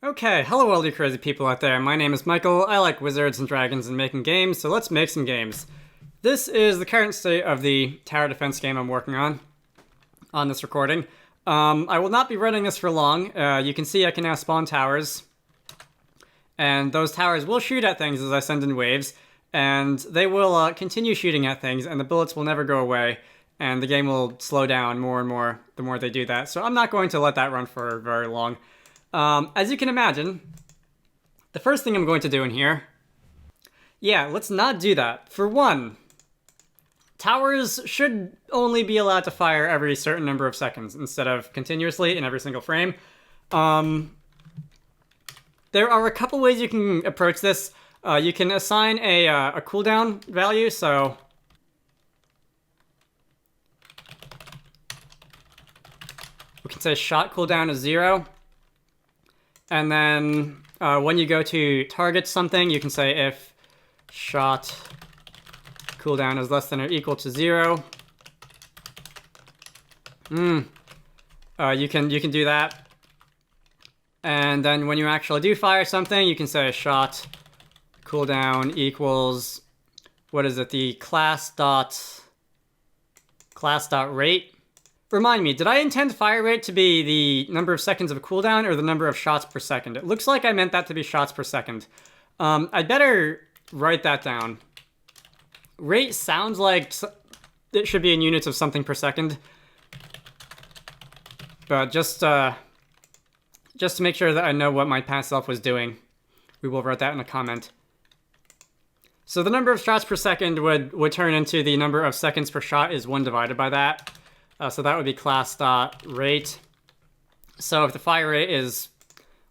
Okay, hello all you crazy people out there. My name is Michael. I like wizards and dragons and making games, so let's make some games. This is the current state of the tower defense game I'm working on this recording. I will not be running this for long. You can see I can now spawn towers, and those towers will shoot at things as I send in waves, and they will continue shooting at things, and the bullets will never go away, and the game will slow down more and more the more they do that. So I'm not going to let that run for very long. As you can imagine, the first thing I'm going to do in here, let's not do that. For one, towers should only be allowed to fire every certain number of seconds instead of continuously in every single frame. There are a couple ways you can approach this. You can assign a cooldown value, so we can say shot cooldown is 0. And then when you go to target something, you can say if shot cooldown is less than or equal to 0. You can do that. And then when you actually do fire something, you can say shot cooldown equals, what is it, the class dot rate. Remind me, did I intend fire rate to be the number of seconds of a cooldown or the number of shots per second? It looks like I meant that to be shots per second. I'd better write that down. Rate sounds like it should be in units of something per second. But just to make sure that I know what my past self was doing, we will write that in a comment. So the number of shots per second would turn into the number of seconds per shot is 1 divided by that. So that would be class.rate. So if the fire rate is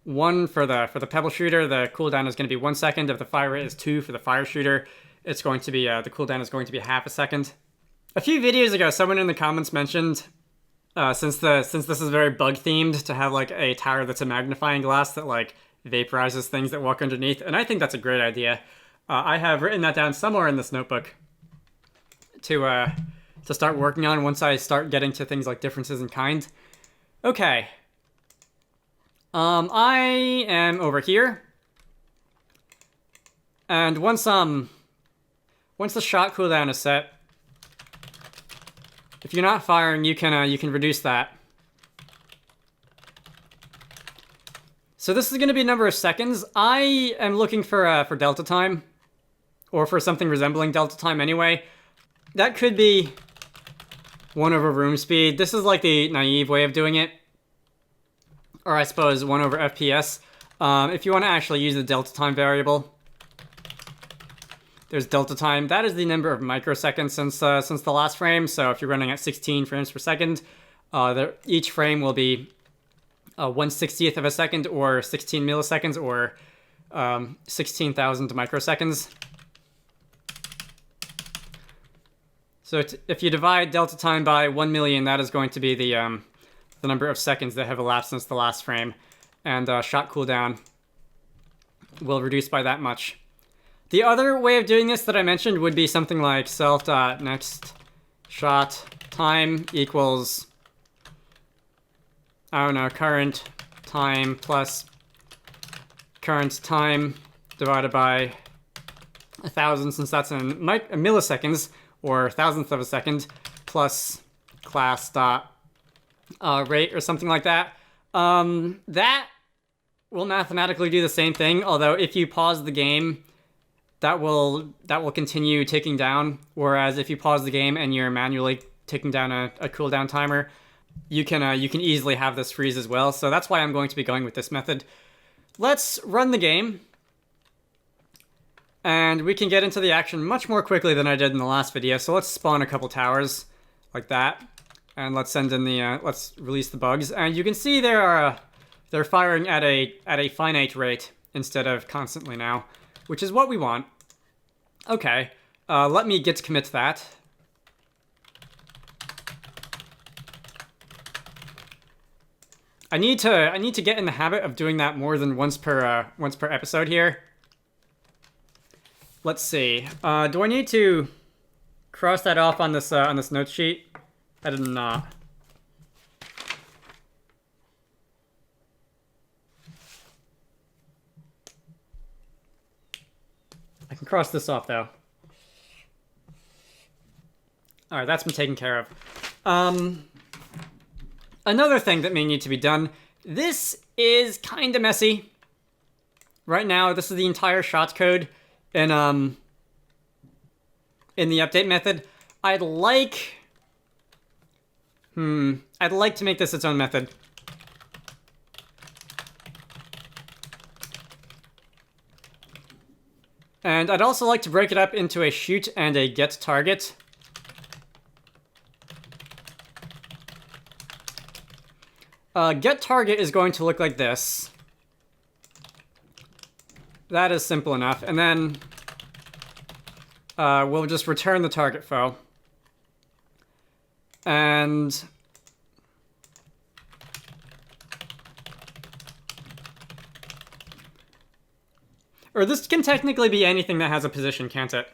1 for the pebble shooter, the cooldown is going to be 1 second. If the fire rate is 2 for the fire shooter, it's going to be the cooldown is going to be half a second. A few videos ago, someone in the comments mentioned, since this is very bug themed, to have like a tower that's a magnifying glass that like vaporizes things that walk underneath, and I think that's a great idea. I have written that down somewhere in this notebook to start working on once I start getting to things like differences in kind. Okay. I am over here. And once the shot cooldown is set, if you're not firing, you can reduce that. So this is going to be a number of seconds. I am looking for delta time, or for something resembling delta time anyway. That could be 1 over room speed. This is like the naive way of doing it. Or I suppose 1 over FPS. If you want to actually use the delta time variable, there's delta time. That is the number of microseconds since the last frame. So if you're running at 16 frames per second, each frame will be 1/60th of a second, or 16 milliseconds, or 16,000 microseconds. So if you divide delta time by 1 million, that is going to be the number of seconds that have elapsed since the last frame. And shot cooldown will reduce by that much. The other way of doing this that I mentioned would be something like self.next shot time equals, I don't know, current time plus current time divided by 1,000, since that's in milliseconds, or thousandth of a second, plus class dot rate or something like that. That will mathematically do the same thing, although if you pause the game, that will continue ticking down. Whereas if you pause the game and you're manually ticking down a cooldown timer, you can easily have this freeze as well. So that's why I'm going to be going with this method. Let's run the game. And we can get into the action much more quickly than I did in the last video. So let's spawn a couple towers like that. And let's send in the, let's release the bugs. And you can see they're firing at a finite rate instead of constantly now, which is what we want. Okay, let me git commit that. I need to get in the habit of doing that more than once per episode here. Let's see. Do I need to cross that off on this note sheet? I did not. can cross this off, though. Alright, that's been taken care of. Another thing that may need to be done. This is kind of messy. Right now, this is the entire shot code in the update method. I'd like to make this its own method. And I'd also like to break it up into a shoot and a get target. Get target is going to look like this. That is simple enough. And then we'll just return the target foe. And or this can technically be anything that has a position, can't it?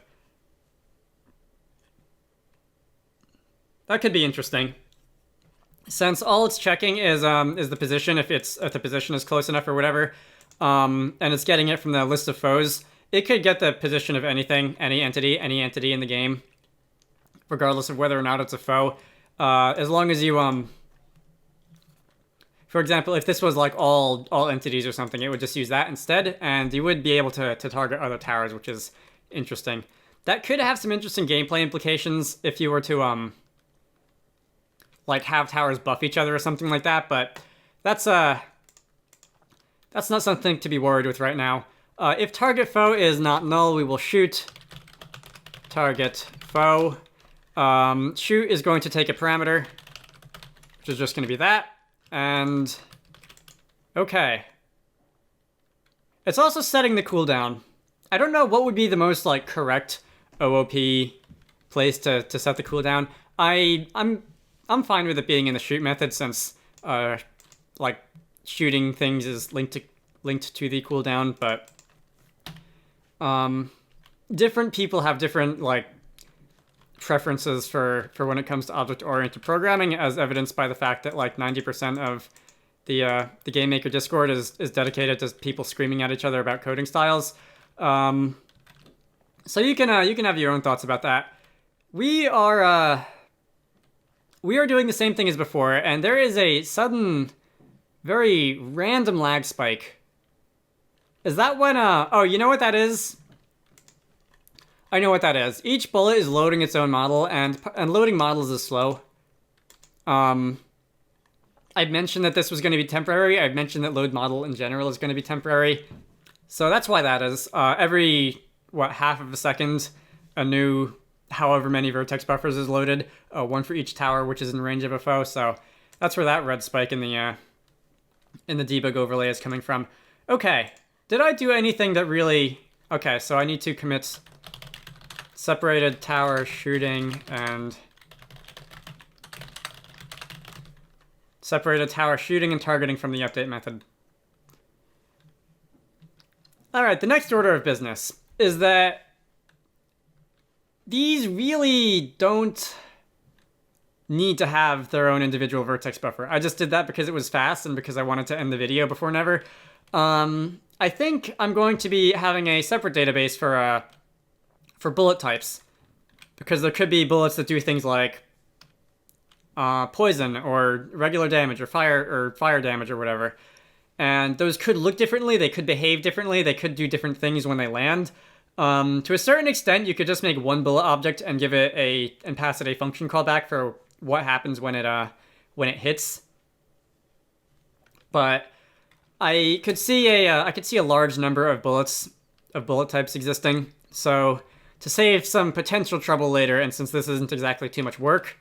That could be interesting. Since all it's checking is the position, if the position is close enough or whatever, and it's getting it from the list of foes, it could get the position of anything, any entity in the game, regardless of whether or not it's a foe. As long as you for example, if this was like all entities or something, it would just use that instead, and you would be able to target other towers, which is interesting. That could have some interesting gameplay implications if you were to like have towers buff each other or something like that, but that's not something to be worried with right now. If target foe is not null, we will shoot target foe. Shoot is going to take a parameter, which is just going to be that. And okay. It's also setting the cooldown. I don't know what would be the most like correct OOP place to set the cooldown. I'm fine with it being in the shoot method since like shooting things is linked to the cooldown, but different people have different like preferences for when it comes to object-oriented programming, as evidenced by the fact that like 90% of the Game Maker Discord is dedicated to people screaming at each other about coding styles. So you can have your own thoughts about that. We are doing the same thing as before, and there is a sudden, very random lag spike. Is that when oh, you know what that is? I know what that is. Each bullet is loading its own model, and loading models is slow. I've mentioned that this was going to be temporary. I've mentioned that load model in general is going to be temporary. So that's why that is. Every, half of a second, a new however many vertex buffers is loaded. One for each tower, which is in range of a foe. So that's where that red spike in the debug overlay is coming from. Okay. Did I do anything that really... Okay, so I need to commit separated tower shooting and separated tower shooting and targeting from the update method. Alright, the next order of business is that these really don't need to have their own individual vertex buffer. I just did that because it was fast and because I wanted to end the video before never. I think I'm going to be having a separate database for bullet types, because there could be bullets that do things like poison or regular damage or fire damage or whatever, and those could look differently, they could behave differently, they could do different things when they land. To a certain extent, you could just make one bullet object and give it and pass it a function callback for what happens when it hits. But I could see a large number of bullet types existing. So to save some potential trouble later, and since this isn't exactly too much work,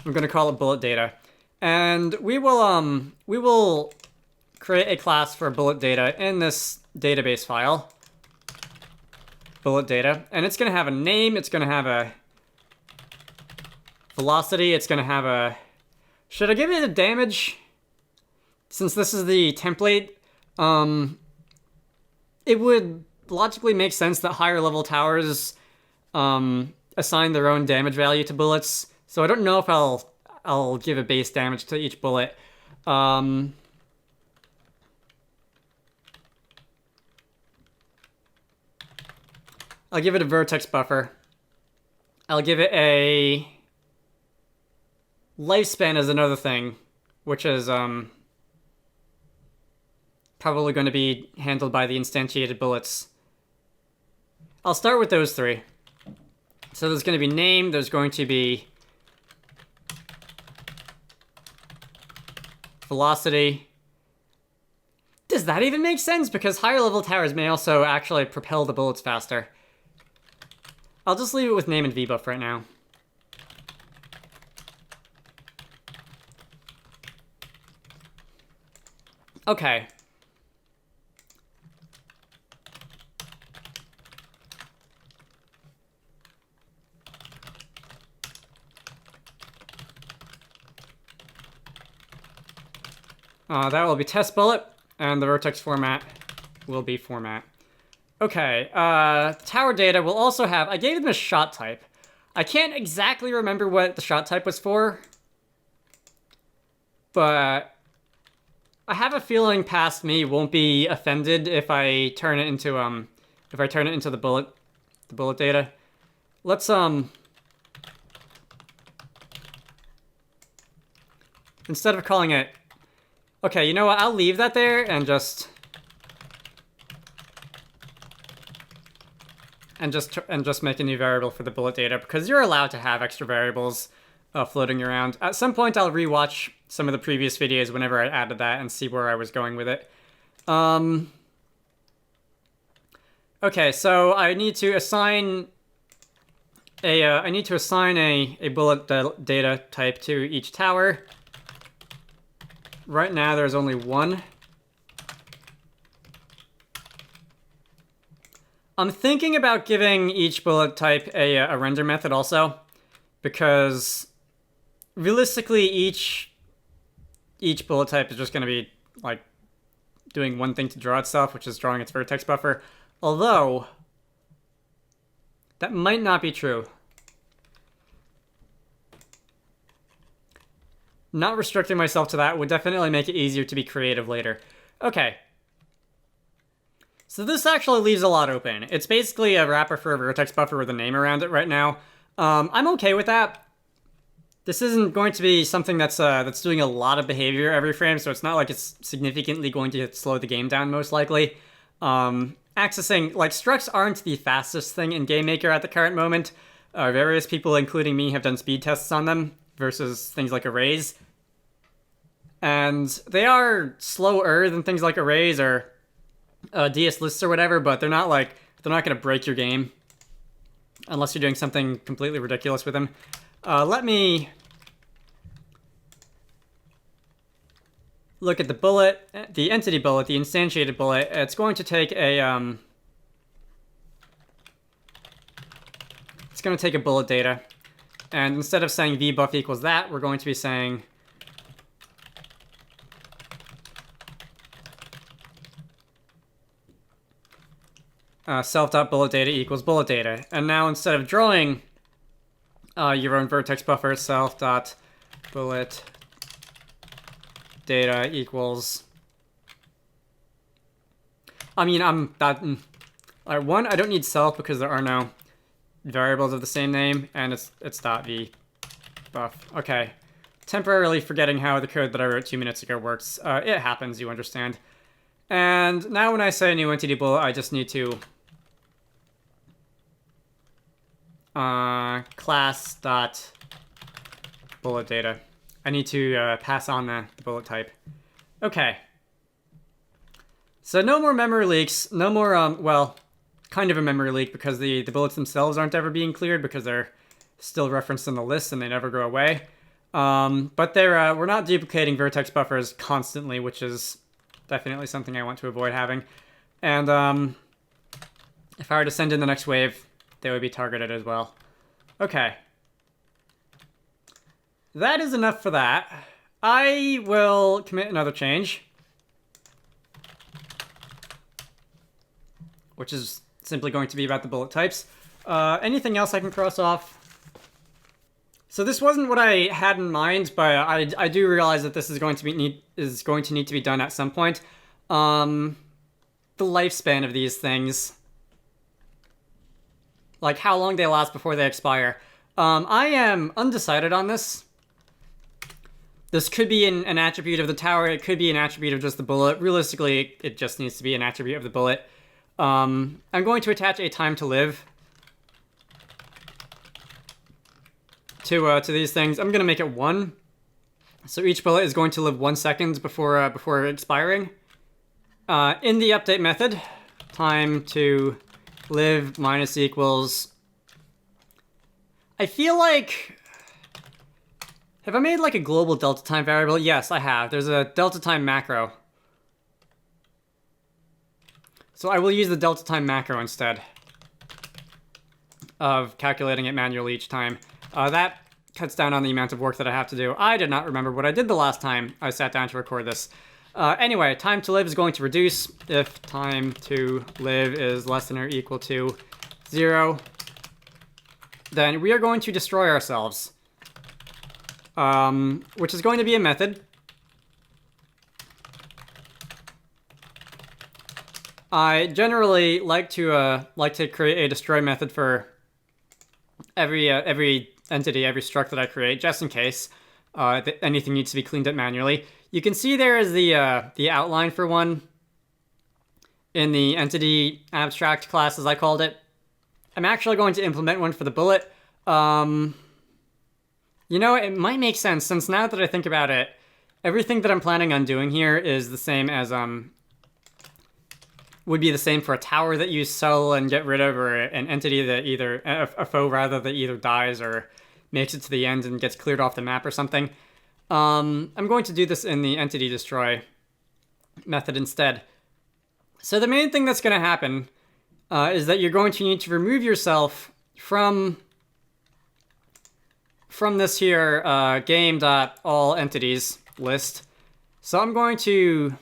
I'm going to call it bullet data. And we will create a class for bullet data in this database file. Bullet data. And it's going to have a name, it's going to have a velocity, it's going to have a... Should I give it a damage? Since this is the template, it would logically make sense that higher level towers assign their own damage value to bullets. So I don't know if I'll give a base damage to each bullet. I'll give it a vertex buffer. I'll give it a lifespan as another thing, which is probably going to be handled by the instantiated bullets. I'll start with those three. So there's going to be name, there's going to be velocity. Does that even make sense? Because higher level towers may also actually propel the bullets faster. I'll just leave it with name and vbuff right now. Okay. That will be test bullet, and the vertex format will be format. Okay, tower data will also have, I gave them a shot type. I can't exactly remember what the shot type was for, but I have a feeling past me won't be offended if I turn it into the bullet data. Let's instead of calling it, okay, you know what? I'll leave that there and just make a new variable for the bullet data, because you're allowed to have extra variables floating around. At some point, I'll rewatch some of the previous videos whenever I added that and see where I was going with it. Okay, so I need to assign a bullet data type to each tower. Right now, there's only one. I'm thinking about giving each bullet type a render method also, because realistically, each bullet type is just going to be like doing one thing to draw itself, which is drawing its vertex buffer. Although that might not be true. Not restricting myself to that would definitely make it easier to be creative later. Okay. So this actually leaves a lot open. It's basically a wrapper for a vertex buffer with a name around it right now. I'm okay with that. This isn't going to be something that's doing a lot of behavior every frame, so it's not like it's significantly going to slow the game down, most likely. Accessing, like, structs aren't the fastest thing in GameMaker at the current moment. Various people, including me, have done speed tests on them versus things like arrays. And they are slower than things like arrays or DS lists or whatever, but they're not going to break your game unless you're doing something completely ridiculous with them. Let me look at the bullet, the entity bullet, the instantiated bullet. It's going to take a bullet data, and instead of saying vbuff equals that, we're going to be saying self.bullet data equals bullet data. And now instead of drawing your own vertex buffer, self.bullet data equals, one, I don't need self because there are no variables of the same name, and it's .v buff. Okay. Temporarily forgetting how the code that I wrote 2 minutes ago works. It happens, you understand. And now when I say new entity bullet, I just need to class dot bullet data. I need to pass on the bullet type. Okay. So no more memory leaks. No more, well, kind of a memory leak because the bullets themselves aren't ever being cleared because they're still referenced in the list and they never go away. But we're not duplicating vertex buffers constantly, which is definitely something I want to avoid having. And if I were to send in the next wave, they would be targeted as well. Okay. That is enough for that. I will commit another change, which is simply going to be about the bullet types. Anything else I can cross off? So this wasn't what I had in mind, but I do realize that this is going to need to be done at some point. The lifespan of these things. like how long they last before they expire. I am undecided on this. This could be an attribute of the tower. It could be an attribute of just the bullet. Realistically, it just needs to be an attribute of the bullet. I'm going to attach a time to live to these things. I'm going to make it 1. So each bullet is going to live 1 second before expiring. In the update method, time to live minus equals... I feel like... Have I made like a global delta time variable? Yes, I have. There's a delta time macro. So I will use the delta time macro instead of calculating it manually each time. That cuts down on the amount of work that I have to do. I did not remember what I did the last time I sat down to record this. Anyway, time to live is going to reduce if time to live is less than or equal to 0. Then we are going to destroy ourselves, which is going to be a method. I generally like to create a destroy method for every entity, every struct that I create, just in case anything needs to be cleaned up manually. You can see there is the outline for one in the entity abstract class, as I called it. I'm actually going to implement one for the bullet. You know, it might make sense, since now that I think about it, everything that I'm planning on doing here is the same as would be the same for a tower that you sell and get rid of, or an entity that either, a foe rather, that either dies or makes it to the end and gets cleared off the map or something. I'm going to do this in the entity destroy method instead. So the main thing that's going to happen is that you're going to need to remove yourself from this here game.allEntities list. So I'm going to...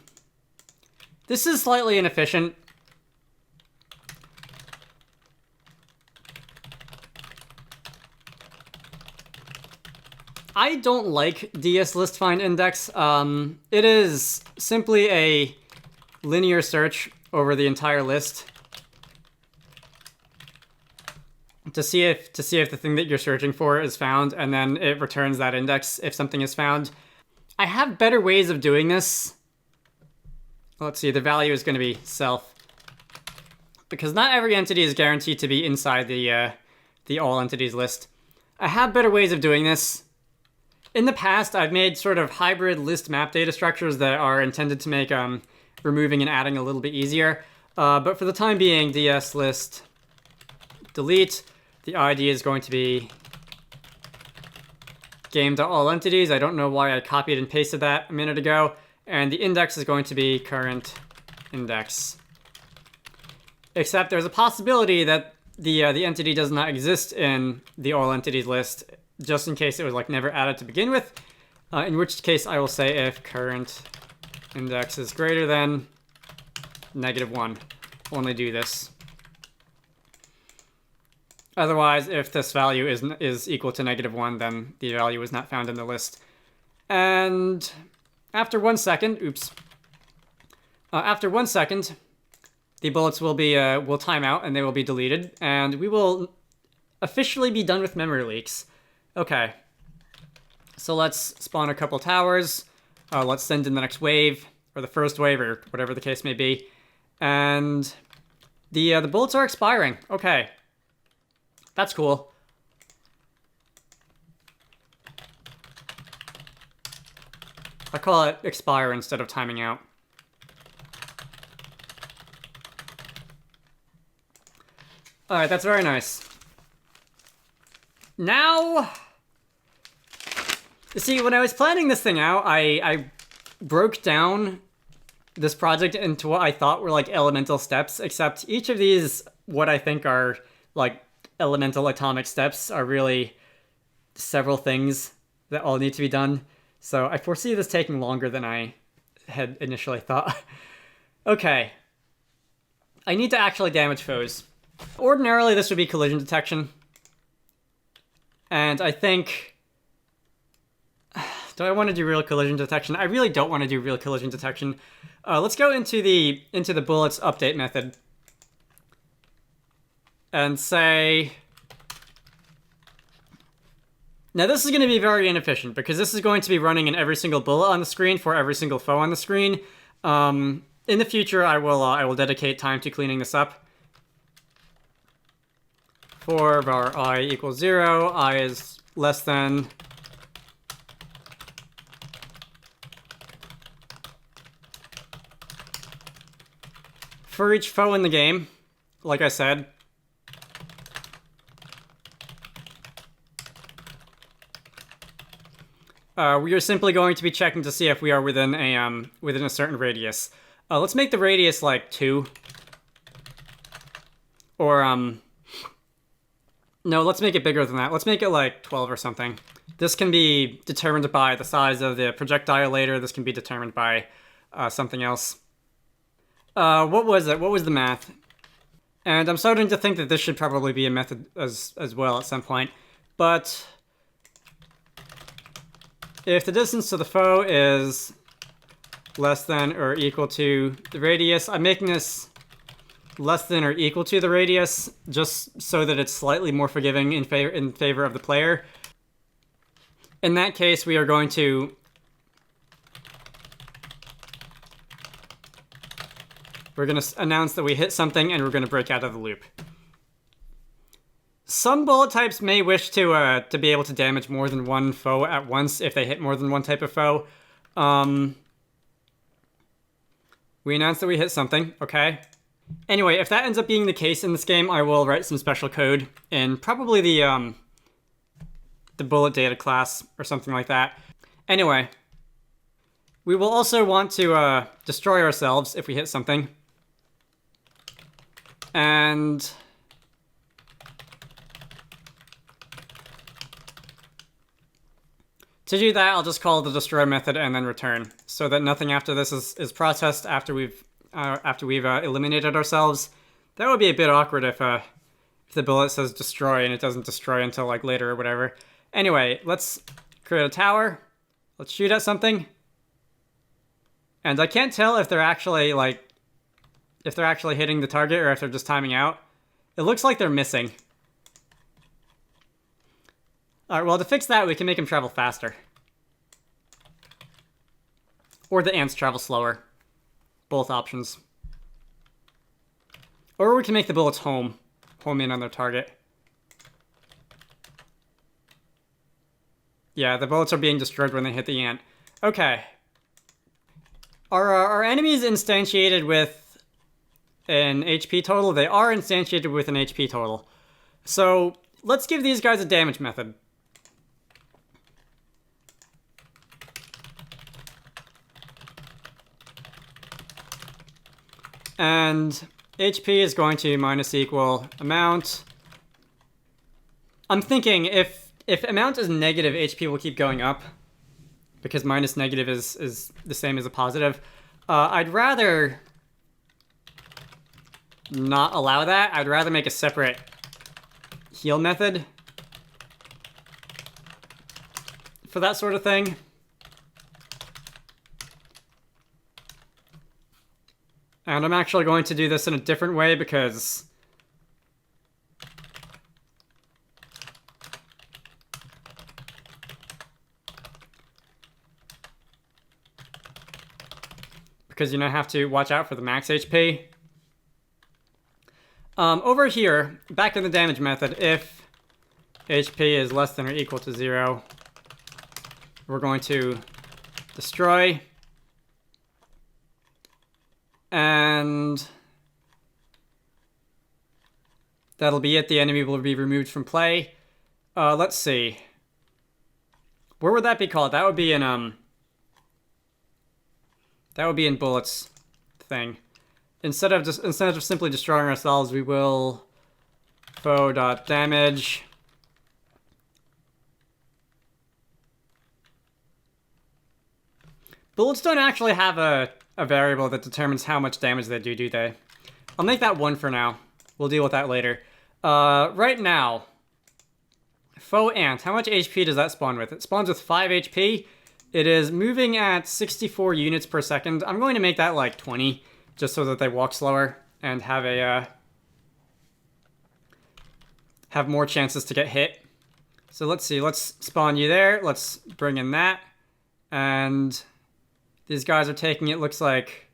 This is slightly inefficient. I don't like ds_list_find_index. It is simply a linear search over the entire list to see if the thing that you're searching for is found, and then it returns that index if something is found. I have better ways of doing this. Let's see, the value is going to be self, because not every entity is guaranteed to be inside the all entities list. I have better ways of doing this. In the past, I've made sort of hybrid list map data structures that are intended to make removing and adding a little bit easier. But for the time being, ds list delete. The ID is going to be game.allEntities. I don't know why I copied and pasted that a minute ago. And the index is going to be current index. Except there's a possibility that the entity does not exist in the all entities list, just in case it was like never added to begin with. In which case I will say if current index is greater than -1. Only do this. Otherwise, if this value is equal to -1, then the value is not found in the list. And after 1 second, after 1 second, the bullets will time out and they will be deleted, and we will officially be done with memory leaks. Okay, so let's spawn a couple towers. Let's send in the next wave, or the first wave, or whatever the case may be. And the bullets are expiring. Okay, that's cool. I call it expire instead of timing out. Alright, that's very nice. Now, you see, when I was planning this thing out, I broke down this project into what I thought were like elemental steps, except each of these, what I think are like elemental atomic steps, are really several things that all need to be done. So I foresee this taking longer than I had initially thought. Okay. I need to actually damage foes. Ordinarily, this would be collision detection. And I think... Do I want to do real collision detection? I really don't want to do real collision detection. Let's go into the bullets update method. and say... Now this is going to be very inefficient because this is going to be running in every single bullet on the screen for every single foe on the screen. In the future, I will dedicate time to cleaning this up. For var I equals 0, I is less than... For each foe in the game, like I said, we are simply going to be checking to see if we are within a certain radius. Let's make the radius like 2. Or no, let's make it bigger than that. Let's make it like 12 or something. This can be determined by the size of the projectile later. This can be determined by something else. What was it? What was the math? And I'm starting to think that this should probably be a method as well at some point. But if the distance to the foe is less than or equal to the radius, I'm making this less than or equal to the radius just so that it's slightly more forgiving in favor of the player. In that case, we are going to announce that we hit something and we're going to break out of the loop. Some bullet types may wish to be able to damage more than one foe at once if they hit more than one type of foe. We announced that we hit something, okay. Anyway, if that ends up being the case in this game, I will write some special code in probably the bullet data class or something like that. Anyway, we will also want to destroy ourselves if we hit something. And to do that, I'll just call the destroy method and then return, so that nothing after this is processed after we've eliminated ourselves. That would be a bit awkward if the bullet says destroy and it doesn't destroy until like later or whatever. Anyway, let's create a tower. Let's shoot at something. And I can't tell if they're actually hitting the target or if they're just timing out. It looks like they're missing. Alright, well, to fix that, we can make them travel faster. Or the ants travel slower. Both options. Or we can make the bullets home in on their target. Yeah, the bullets are being destroyed when they hit the ant. Okay. Are enemies instantiated with an HP total? They are instantiated with an HP total. So let's give these guys a damage method. And HP is going to minus equal amount. I'm thinking if amount is negative, HP will keep going up, because minus negative is the same as a positive. I'd rather not allow that. I'd rather make a separate heal method for that sort of thing. And I'm actually going to do this in a different way because you know, I have to watch out for the max HP. Over here, back in the damage method, if HP is less than or equal to 0, we're going to destroy. And that'll be it. The enemy will be removed from play. Let's see. Where would that be called? That would be in bullets thing. Instead of simply destroying ourselves, we will foe.damage. Bullets don't actually have a variable that determines how much damage they do they? I'll make that 1 for now. We'll deal with that later. Right now, foe ant, how much HP does that spawn with? It spawns with 5 HP. It is moving at 64 units per second. I'm going to make that like 20, just so that they walk slower and have a have more chances to get hit. So let's see, let's spawn you there. Let's bring in that. And these guys are taking it, looks like.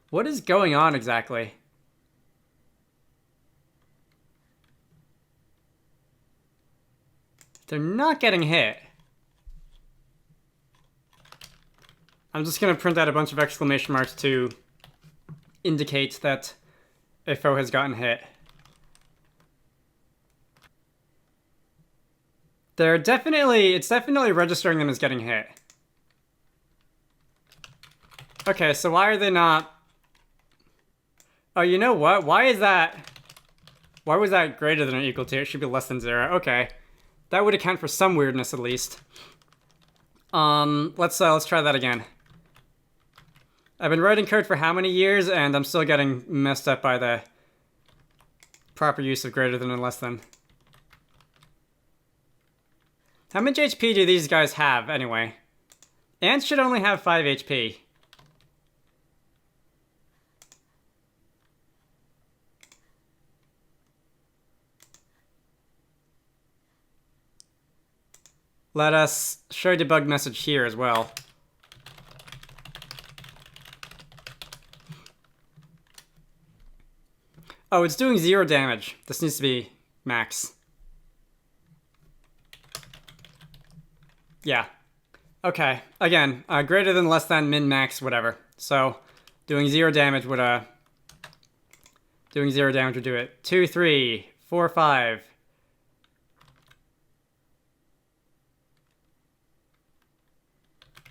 What is going on exactly? They're not getting hit. I'm just going to print out a bunch of exclamation marks to indicate that a foe has gotten hit. It's definitely registering them as getting hit. Okay, so why are they not... Oh, you know what? Why is that... Why was that greater than or equal to? It should be less than 0. Okay. That would account for some weirdness at least. Let's try that again. I've been writing code for how many years, and I'm still getting messed up by the proper use of greater than and less than. How much HP do these guys have, anyway? Ants should only have 5 HP. Let us show debug message here as well. Oh, it's doing 0 damage. This needs to be max. Yeah. Okay. Again, greater than, less than, min, max, whatever. So, doing 0 damage would do it. 2, 3, 4, 5.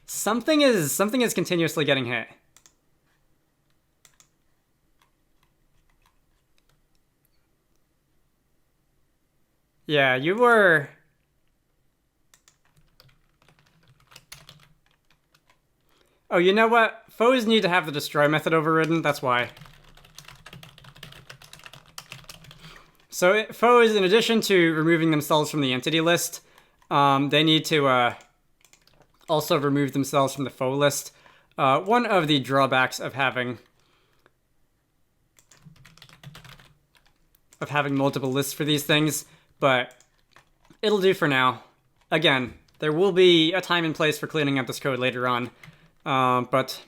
Something is continuously getting hit. Yeah, you were... Oh, you know what? Foes need to have the destroy method overridden, that's why. So foes, in addition to removing themselves from the entity list, they need to also remove themselves from the foe list. One of the drawbacks of having multiple lists for these things, but it'll do for now. Again, there will be a time and place for cleaning up this code later on, but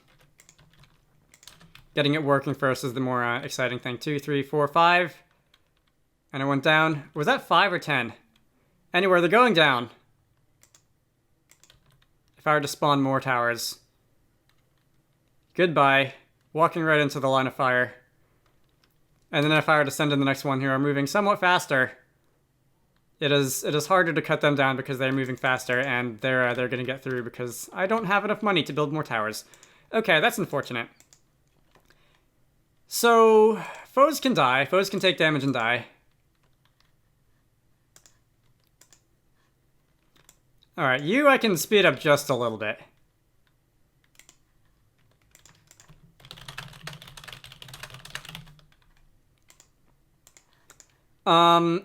getting it working first is the more exciting thing. 2, 3, 4, 5. And it went down. Was that 5 or 10? Anyway, they're going down. If I were to spawn more towers. Goodbye. Walking right into the line of fire. And then if I were to send in the next one who are moving somewhat faster, it is harder to cut them down because they're moving faster, and they're going to get through because I don't have enough money to build more towers. Okay, that's unfortunate. So, foes can die. Foes can take damage and die. Alright, you I can speed up just a little bit.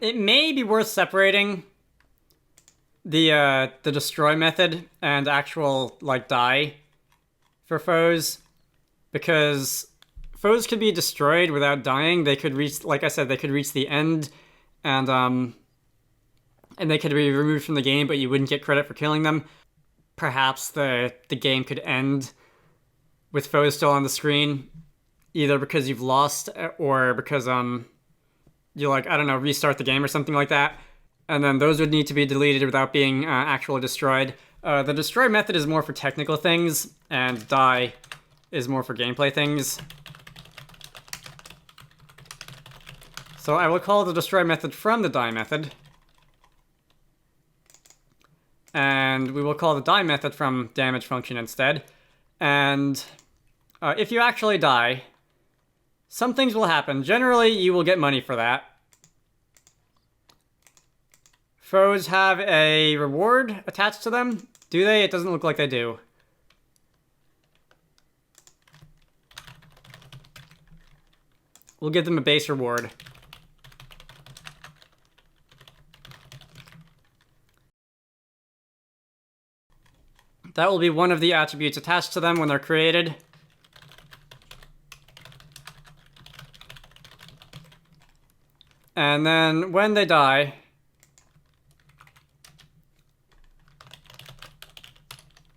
It may be worth separating the destroy method and actual, like, die for foes, because foes could be destroyed without dying. They could reach, like I said, they could reach the end, and they could be removed from the game, but you wouldn't get credit for killing them. Perhaps the game could end with foes still on the screen, either because you've lost or because you, like, I don't know, restart the game or something like that. And then those would need to be deleted without being actually destroyed. The destroy method is more for technical things, and die is more for gameplay things. So I will call the destroy method from the die method. And we will call the die method from damage function instead. And if you actually die, some things will happen. Generally, you will get money for that. Foes have a reward attached to them. Do they? It doesn't look like they do. We'll give them a base reward. That will be one of the attributes attached to them when they're created. And then when they die,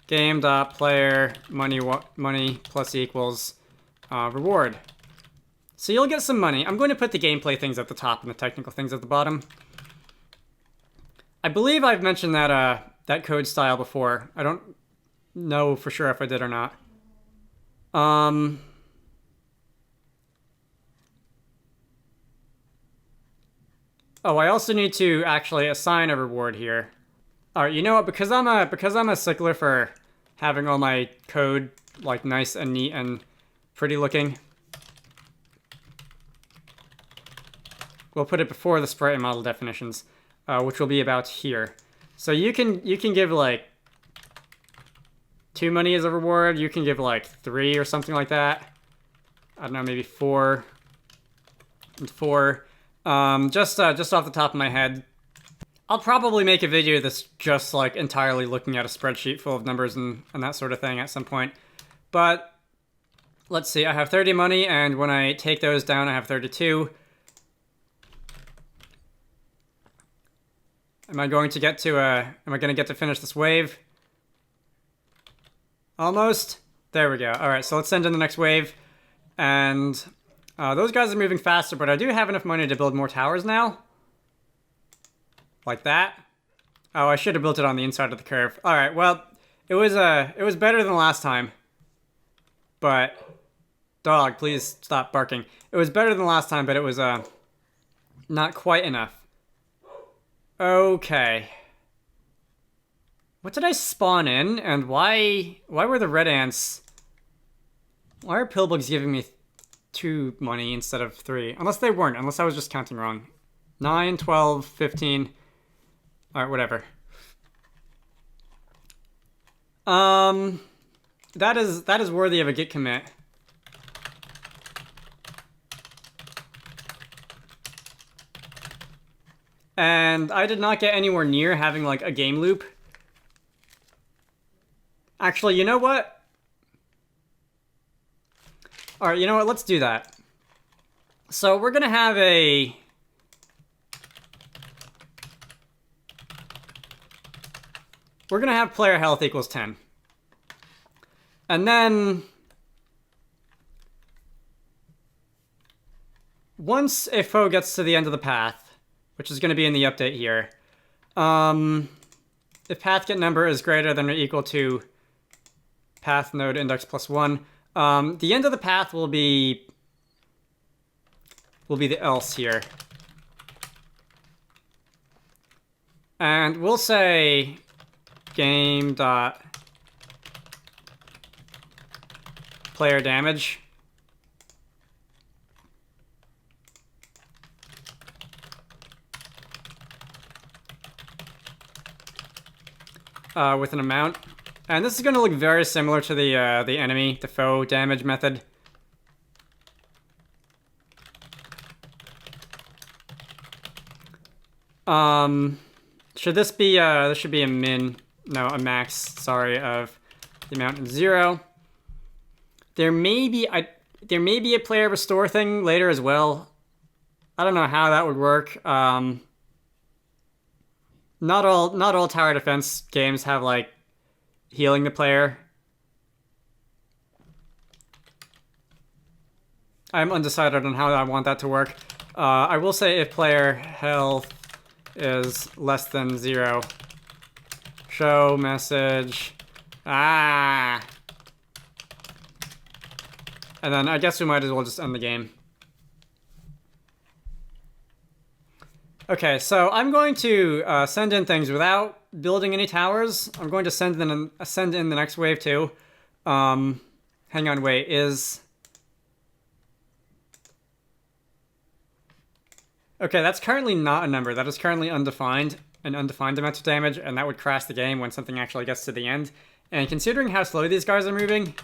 game.player money plus equals reward. So you'll get some money. I'm going to put the gameplay things at the top and the technical things at the bottom. I believe I've mentioned that that code style before. I don't know for sure if I did or not. Oh, I also need to actually assign a reward here. All right, you know what? Because I'm a stickler for having all my code like nice and neat and pretty looking, we'll put it before the sprite and model definitions, which will be about here. So you can give like 2 money as a reward. You can give like 3 or something like that. I don't know, maybe 4 and 4. Just off the top of my head. I'll probably make a video that's just like entirely looking at a spreadsheet full of numbers and that sort of thing at some point. But let's see, I have 30 money, and when I take those down, I have 32. Am I going to get to finish this wave? Almost. There we go. All right, so let's send in the next wave. And those guys are moving faster, but I do have enough money to build more towers now. Like that. Oh, I should have built it on the inside of the curve. All right, well, it was better than last time. But dog, please stop barking. It was better than last time, but it was not quite enough. Okay. What did I spawn in, and why were the red ants? Why are pillbugs giving me 2 money instead of 3? Unless they weren't, unless I was just counting wrong. 9, 12, 15. Alright, whatever. That is worthy of a git commit. And I did not get anywhere near having like a game loop. Actually, you know what? Alright, you know what? Let's do that. So we're gonna have a... We're gonna have player health equals 10. And then... once a foe gets to the end of the path, which is gonna be in the update here, if path get number is greater than or equal to path node index plus 1, the end of the path will be the else here. And we'll say game dot player damage. With an amount. And this is going to look very similar to the enemy, the foe damage method. Should this be, this should be a min, no, a max, sorry, of the amount of 0. There may be a player restore thing later as well. I don't know how that would work. Not all tower defense games have, like, healing the player. I'm undecided on how I want that to work. I will say if player health is less than 0, show message. And then I guess we might as well just end the game. Okay, so I'm going to send in things without building any towers. I'm going to send in the next wave too. Hang on, wait, is... Okay, that's currently not a number. That is currently undefined, an undefined amount of damage, and that would crash the game when something actually gets to the end. And considering how slow these guys are moving,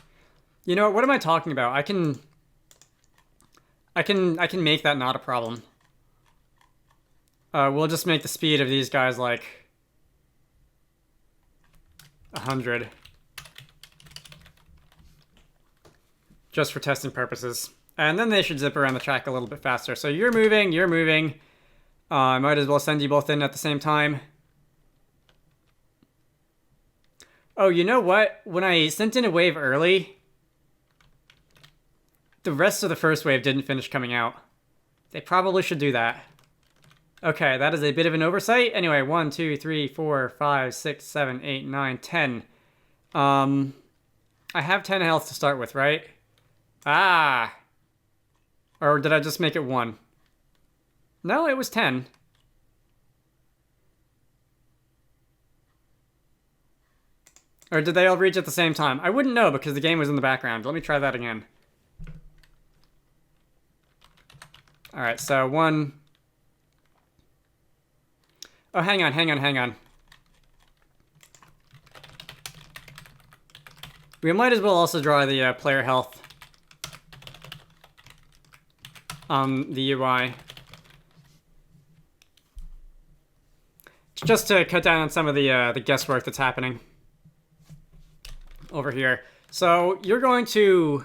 you know what am I talking about? I can make that not a problem. We'll just make the speed of these guys like 100. Just for testing purposes. And then they should zip around the track a little bit faster. So you're moving, I might as well send you both in at the same time. Oh, you know what? When I sent in a wave early, the rest of the first wave didn't finish coming out. They probably should do that. Okay, that is a bit of an oversight. Anyway, 1, 2, 3, 4, 5, 6, 7, 8, 9, 10. I have 10 health to start with, right? Ah! Or did I just make it 1? No, it was 10. Or did they all reach at the same time? I wouldn't know because the game was in the background. Let me try that again. Alright, so 1... Oh, hang on. We might as well also draw the player health on the UI. Just to cut down on some of the guesswork that's happening over here. So you're going to...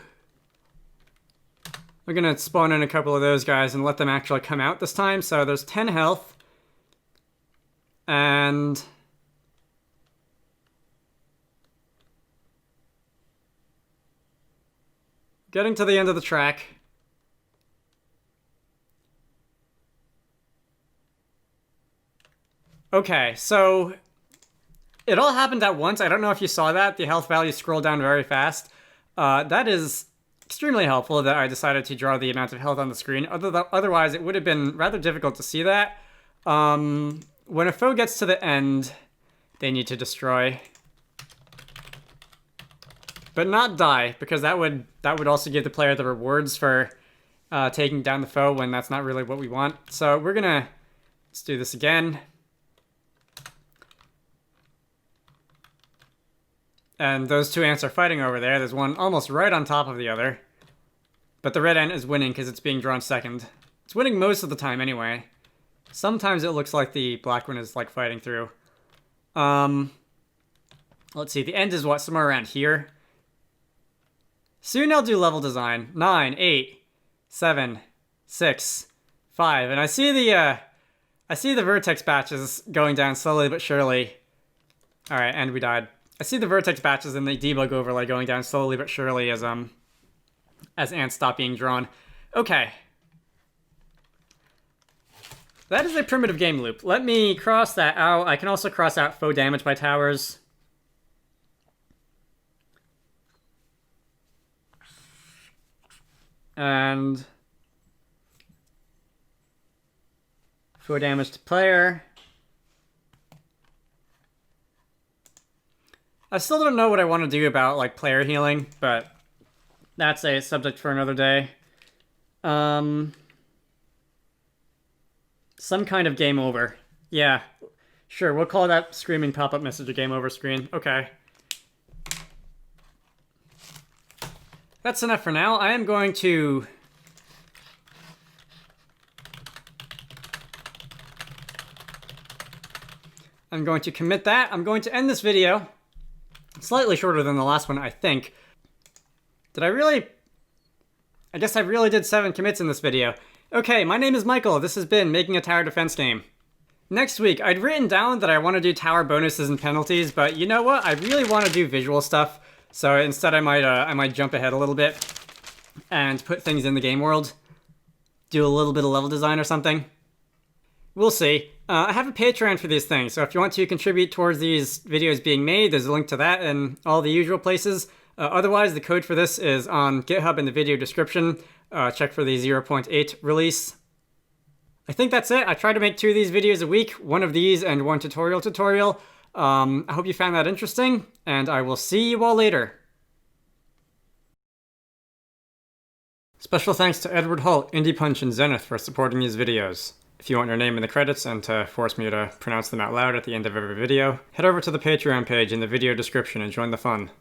We're going to spawn in a couple of those guys and let them actually come out this time. So there's 10 health. And... Getting to the end of the track. Okay, so... It all happened at once. I don't know if you saw that. The health value scrolled down very fast. That is extremely helpful that I decided to draw the amount of health on the screen. Otherwise, it would have been rather difficult to see that. When a foe gets to the end, they need to destroy. But not die, because that would also give the player the rewards for taking down the foe when that's not really what we want. So we're gonna... Let's do this again. And those two ants are fighting over there. There's one almost right on top of the other. But the red ant is winning because it's being drawn second. It's winning most of the time anyway. Sometimes it looks like the black one is like fighting through. Let's see, the end is what? Somewhere around here. Soon I'll do level design. 9, 8, 7, 6, 5. And I see the vertex batches going down slowly but surely. Alright, and we died. I see the vertex batches in the debug overlay going down slowly but surely as ants stop being drawn. Okay. That is a primitive game loop. Let me cross that out. I can also cross out foe damage by towers. And foe damage to player. I still don't know what I want to do about like player healing, but that's a subject for another day. Some kind of game over. Yeah, sure, we'll call that screaming pop-up message a game over screen. Okay. That's enough for now. I am going to... commit that. I'm going to end this video. Slightly shorter than the last one, I think. Did I really... I guess I really did 7 commits in this video. Okay, my name is Michael. This has been Making a Tower Defense Game. Next week, I'd written down that I want to do tower bonuses and penalties, but you know what? I really want to do visual stuff. So instead I might jump ahead a little bit and put things in the game world. Do a little bit of level design or something. We'll see. I have a Patreon for these things, so if you want to contribute towards these videos being made, there's a link to that in all the usual places. Otherwise, the code for this is on GitHub in the video description. Check for the 0.8 release. I think that's it. I try to make 2 of these videos a week, 1 of these and 1 tutorial. I hope you found that interesting, and I will see you all later. Special thanks to Edward Holt, Indie Punch, and Zenith for supporting these videos. If you want your name in the credits and to force me to pronounce them out loud at the end of every video, head over to the Patreon page in the video description and join the fun.